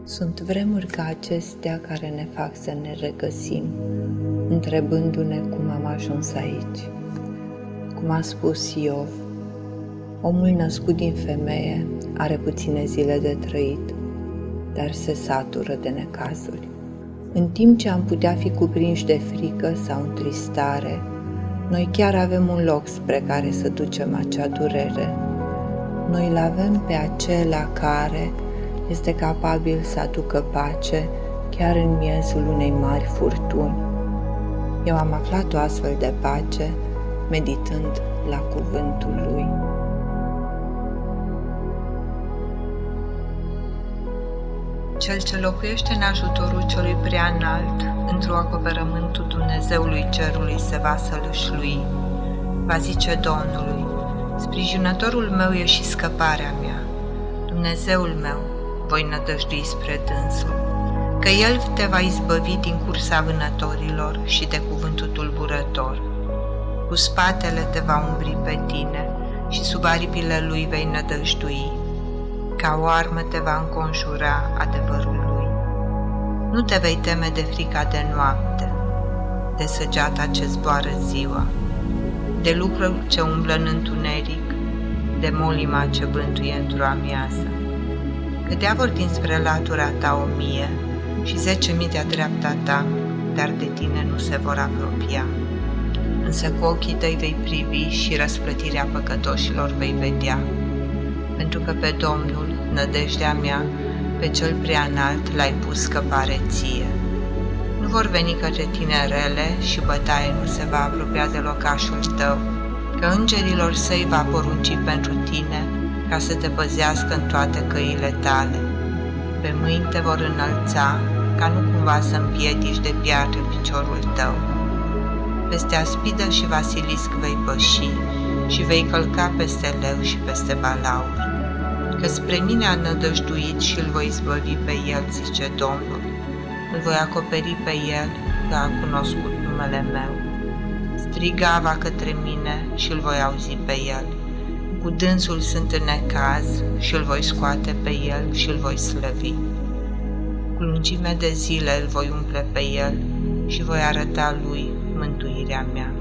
Sunt vremuri ca acestea care ne fac să ne regăsim, întrebându-ne cum am ajuns aici. Cum a spus Iov, omul născut din femeie are puține zile de trăit, dar se satură de necazuri. În timp ce am putea fi cuprinși de frică sau întristare, noi chiar avem un loc spre care să ducem acea durere. Noi îl avem pe acela care este capabil să aducă pace chiar în miezul unei mari furtuni. Eu am aflat o astfel de pace meditând la cuvântul Lui. Cel ce locuiește în ajutorul celui prea înalt, într-o acoperământul Dumnezeului cerului se va sălășlui. Va zice Domnului, sprijinătorul meu e și scăparea mea, Dumnezeul meu, voi nădăjdui spre dânsul, că El te va izbăvi din cursa vânătorilor și de cuvântul tulburător. Cu spatele te va umbri pe tine și sub aripile Lui vei nădăjdui. Ca o armă te va înconjura adevărul Lui. Nu te vei teme de frica de noapte, de săgeata ce zboară ziua, de lucrul ce umblă în întuneric, de molima ce bântuie într-o amiază. Cădea vor dinspre latura ta 1000 și 10.000 de-a dreapta ta, dar de tine nu se vor apropia. Însă cu ochii tăi vei privi și răsplătirea păcătoșilor vei vedea, pentru că pe Domnul, nădejdea mea, pe cel prea înalt l-ai pus scăpare ție. Nu vor veni către tine rele și bătaie nu se va apropia de locașul tău, că îngerilor săi va porunci pentru tine ca să te păzească în toate căile tale. Pe mâini te vor înălța, ca nu cumva să împiedici de piatră piciorul tău. Peste aspidă și vasilisc vei păși și vei călca peste leu și peste balaur. Că spre mine a nădăjduit și îl voi izbăvi pe el, zice Domnul. Îl voi acoperi pe el, că a cunoscut numele meu. Striga va către mine și îl voi auzi pe el. Cu dânsul sunt în necaz și îl voi scoate pe el și îl voi slăvi. Cu lungime de zile îl voi umple pe el și voi arăta lui mântuirea mea.